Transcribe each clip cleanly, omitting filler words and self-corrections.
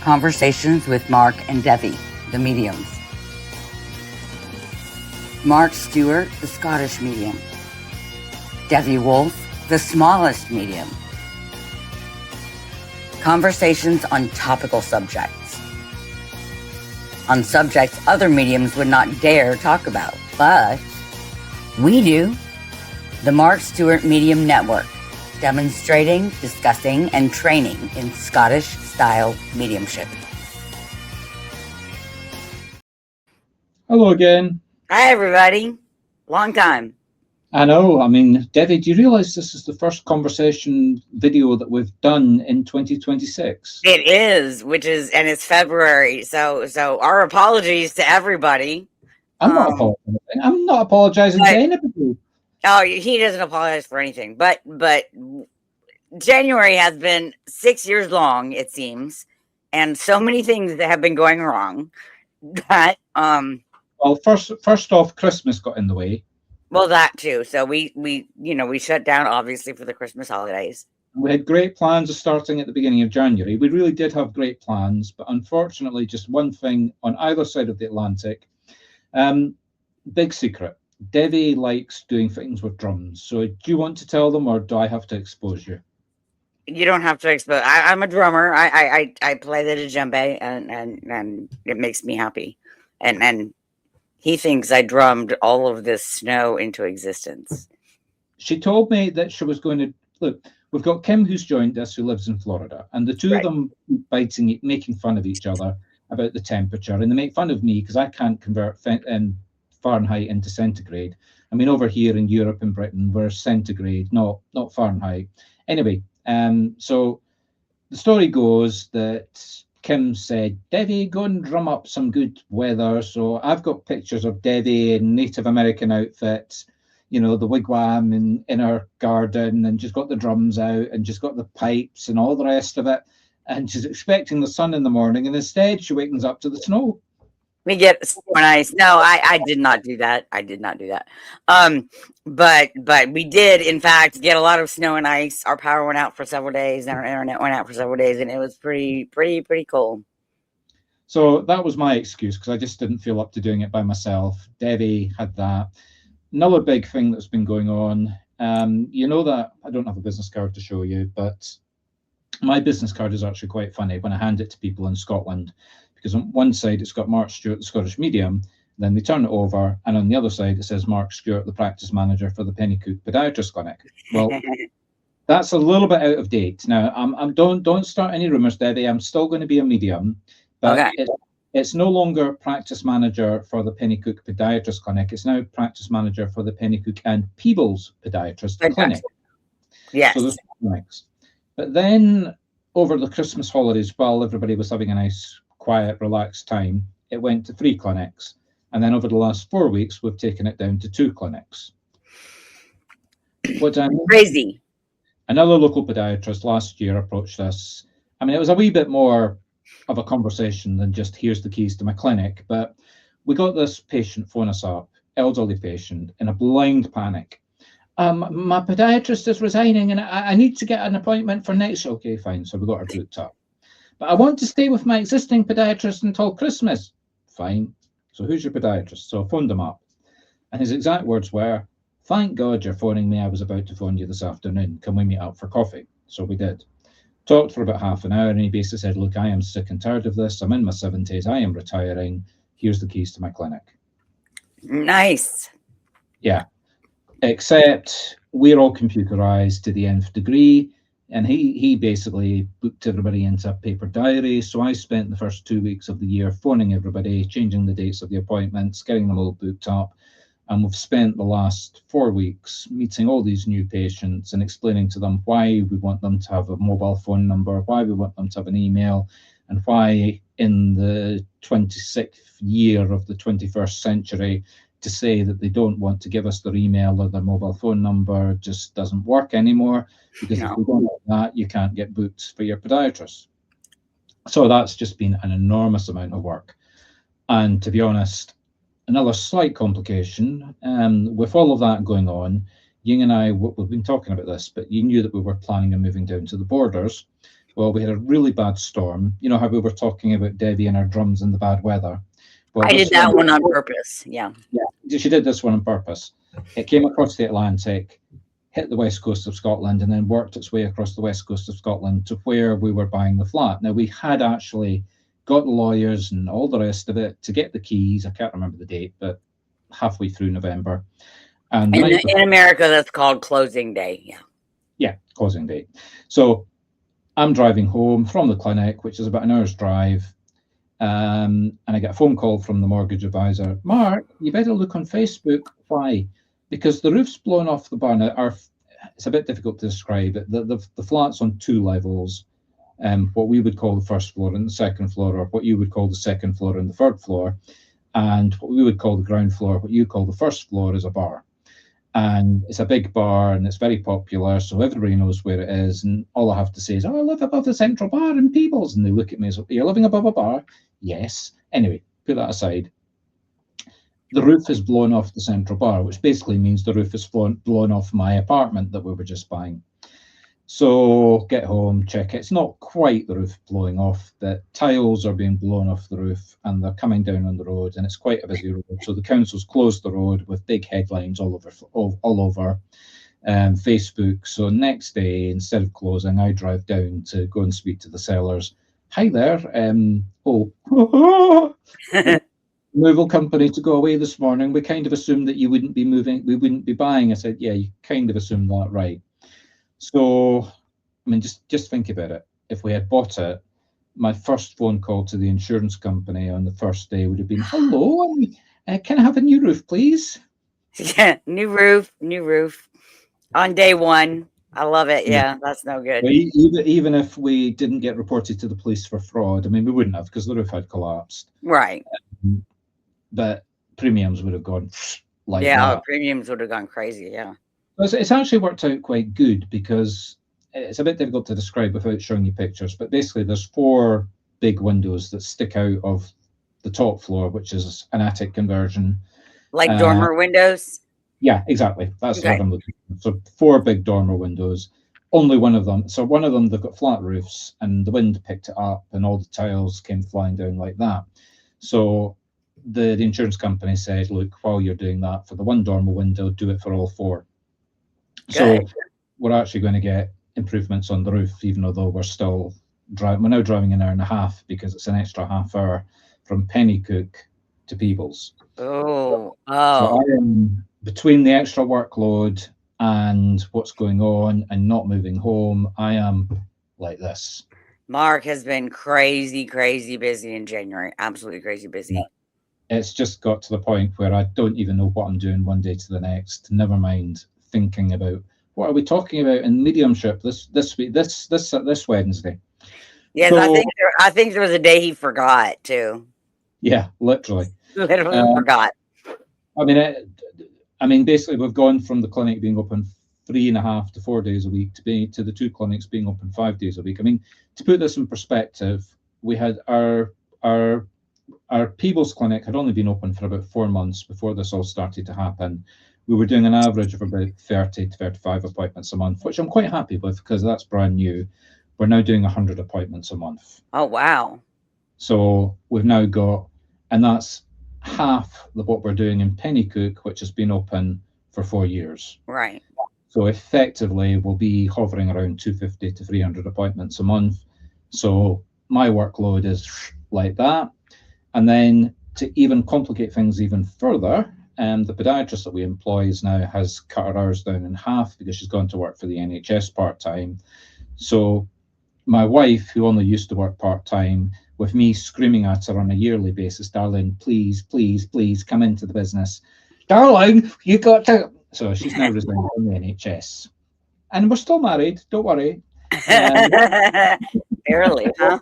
Conversations with Mark and Debbie, the mediums. Mark Stewart, the Scottish medium. Debbie Wolf, the smallest medium. Conversations on topical subjects. On subjects other mediums would not dare talk about, but we do. The Mark Stewart Medium Network, demonstrating, discussing, and training in Scottish-style mediumship. Hello again. Hi, everybody. Long time. I know. I mean, Debbie, do you realize this is the first conversation video that we've done in 2026? It is, and it's February. So our apologies to everybody. I'm not apologizing. I'm not apologizing to anybody. Oh, he doesn't apologize for anything. But January has been 6 years long, it seems, and so many things that have been going wrong that Well, first off, Christmas got in the way. Well, that too. So we shut down obviously for the Christmas holidays. We had great plans of starting at the beginning of January. We really did have great plans, but unfortunately, just one thing on either side of the Atlantic. Big secret. Debbie likes doing things with drums. So do you want to tell them, or do I have to expose you? You don't have to expose. I'm a drummer. I play the djembe, and it makes me happy. And he thinks I drummed all of this snow into existence. She told me that she was going to look. We've got Kim, who's joined us, who lives in Florida, and the two of them biting, making fun of each other about the temperature, and they make fun of me because I can't convert Fahrenheit into centigrade. I mean, over here in Europe and Britain, we're centigrade, not Fahrenheit. Anyway, so the story goes that Kim said, Debbie, go and drum up some good weather. So I've got pictures of Debbie in Native American outfits, you know, the wigwam in her garden, and she's got the drums out and she's got the pipes and all the rest of it. And she's expecting the sun in the morning, and instead she wakens up to the snow. We get snow and ice. No, I did not do that. But we did, in fact, get a lot of snow and ice. Our power went out for several days, and our internet went out for several days, and it was pretty cold. So that was my excuse, because I just didn't feel up to doing it by myself. Debbie had that. Another big thing that's been going on. You know that I don't have a business card to show you, but my business card is actually quite funny when I hand it to people in Scotland. Because on one side it's got Mark Stewart, the Scottish medium, then they turn it over, and on the other side it says Mark Stewart, the practice manager for the Pennycook Podiatrist Clinic. Well, that's a little bit out of date. Now, don't start any rumors, Debbie. I'm still going to be a medium, but it's no longer practice manager for the Pennycook Podiatrist Clinic. It's now practice manager for the Pennycook and Peebles Podiatrist Clinic. Yes. So there's clinics. But then over the Christmas holidays, while everybody was having a nice, quiet, relaxed time, it went to 3 clinics. And then over the last 4 weeks, we've taken it down to 2 clinics. Crazy. Another local podiatrist last year approached us. I mean, it was a wee bit more of a conversation than just here's the keys to my clinic. But we got this patient phone us up, elderly patient, in a blind panic. My podiatrist is resigning and I need to get an appointment for next. Okay, fine. So we got her booked up. But I want to stay with my existing podiatrist until Christmas. Fine. So who's your podiatrist? So I phoned him up. And his exact words were, thank God you're phoning me. I was about to phone you this afternoon. Can we meet up for coffee? So we did. Talked for about half an hour, and he basically said, look, I am sick and tired of this. I'm in my 70s. I am retiring. Here's the keys to my clinic. Nice. Yeah. Except we're all computerized to the nth degree. And he basically booked everybody into a paper diary. So I spent the first 2 weeks of the year phoning everybody, changing the dates of the appointments, getting them all booked up. And we've spent the last 4 weeks meeting all these new patients and explaining to them why we want them to have a mobile phone number, why we want them to have an email, and why in the 26th year of the 21st century, to say that they don't want to give us their email or their mobile phone number just doesn't work anymore, because if we don't have that, you can't get booked for your podiatrist. So that's just been an enormous amount of work. And to be honest, another slight complication, with all of that going on, Ying and I, we've been talking about this, but you knew that we were planning on moving down to the borders. Well, we had a really bad storm. You know how we were talking about Debbie and her drums and the bad weather? Well, I did this that one, one on purpose. Yeah. yeah, she did this one on purpose. It came across the Atlantic, hit the west coast of Scotland, and then worked its way across the west coast of Scotland to where we were buying the flat. Now, we had actually got the lawyers and all the rest of it to get the keys. I can't remember the date, but halfway through November. And the night In America, that's called closing day. Yeah, closing date. So I'm driving home from the clinic, which is about an hour's drive. And I get a phone call from the mortgage advisor. Mark, you better look on Facebook. Why? Because the roof's blown off the barn. It's a bit difficult to describe it. The flat's on 2 levels, what we would call the first floor and the second floor, or what you would call the second floor and the third floor. And what we would call the ground floor, what you call the first floor, is a bar. And it's a big bar and it's very popular, so everybody knows where it is. And all I have to say is, oh, I live above the Central Bar in Peebles. And they look at me as, you're living above a bar? Yes. Anyway, put that aside. The roof is blown off the Central Bar, which basically means the roof is blown off my apartment that we were just buying. So get home, check it. It's not quite the roof blowing off. The tiles are being blown off the roof and they're coming down on the road, and it's quite a busy road. So the council's closed the road with big headlines all over Facebook. So next day, instead of closing, I drive down to go and speak to the sellers. Hi there. Removal company to go away this morning. We kind of assumed that you wouldn't be moving. We wouldn't be buying. I said, yeah, you kind of assumed that, right? So, I mean, just think about it. If we had bought it, my first phone call to the insurance company on the first day would have been, hello, can I have a new roof, please? Yeah, new roof on day one. I love it. Yeah, that's no good. Well, even if we didn't get reported to the police for fraud, I mean, we wouldn't have because the roof had collapsed. Right. But premiums would have gone like yeah, that. Premiums would have gone crazy. Yeah. It's actually worked out quite good because it's a bit difficult to describe without showing you pictures, but basically there's 4 big windows that stick out of the top floor, which is an attic conversion. Like dormer windows? Yeah, exactly. That's what I'm looking for. So 4 big dormer windows, only one of them. So one of them, they've got flat roofs and the wind picked it up and all the tiles came flying down like that. So the insurance company said, look, while you're doing that for the one dormer window, do it for all 4. So we're actually going to get improvements on the roof, even though we're still driving. We're now driving an hour and a half because it's an extra half hour from Pennycook to Peebles. So I am, between the extra workload and what's going on and not moving home, I am like this. Mark has been crazy busy in January. Absolutely crazy busy. Yeah. It's just got to the point where I don't even know what I'm doing one day to the next. Never mind thinking about what are we talking about in mediumship this week, this Wednesday. Yes, so, I think there was a day he forgot too. Yeah, literally forgot. I mean, basically, we've gone from the clinic being open 3.5 to 4 days a week to the 2 clinics being open 5 days a week. I mean, to put this in perspective, we had our Peebles clinic had only been open for about 4 months before this all started to happen. We were doing an average of about 30 to 35 appointments a month, which I'm quite happy with because that's brand new. We're now doing 100 appointments a month. Oh, wow. So we've now got, and that's half of what we're doing in Pennycook, which has been open for 4 years. Right. So effectively, we'll be hovering around 250 to 300 appointments a month. So my workload is like that. And then to even complicate things even further, the podiatrist that we employ has cut her hours down in half because she's gone to work for the NHS part-time. So my wife, who only used to work part-time, with me screaming at her on a yearly basis, darling, please, please, please come into the business. Darling, you got to. So she's now resigned from the NHS. And we're still married, don't worry. Barely, huh?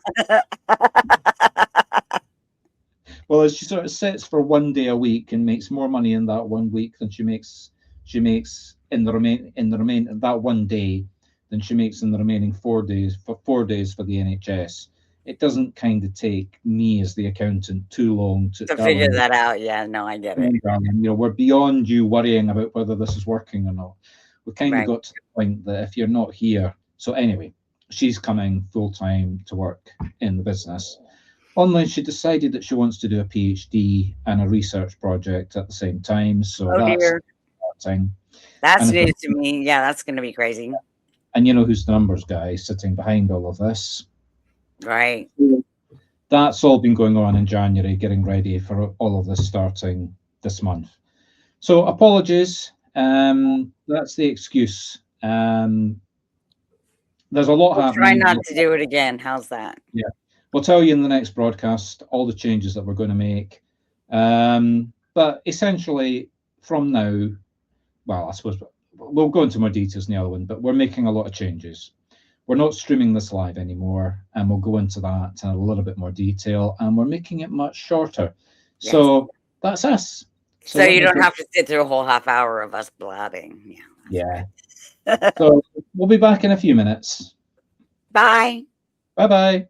Well, she sort of sits for 1 day a week and makes more money in that 1 week than she makes in the remaining that 1 day than she makes in the remaining 4 days for the NHS. It doesn't kind of take me as the accountant too long to figure that out. Yeah, no, I get it. We're beyond you worrying about whether this is working or not. We kind of got to the point that if you're not here. So anyway, she's coming full-time to work in the business. Only she decided that she wants to do a PhD and a research project at the same time. So Oh that's dear. exciting. That's And of news course, to me. Yeah, that's going to be crazy. and you know who's the numbers guy sitting behind all of this. Right. That's all been going on in January, getting ready for all of this starting this month. So apologies. That's the excuse. There's a lot We'll try happening. not to do it again. How's that? Yeah, we'll tell you in the next broadcast all the changes that we're going to make. But essentially, from now, well, I suppose we'll go into more details in the other one, but we're making a lot of changes. We're not streaming this live anymore, and we'll go into that in a little bit more detail, and we're making it much shorter. Yes. So that's us. So you don't have to sit through a whole half hour of us blabbing. Yeah. So we'll be back in a few minutes. Bye. Bye-bye.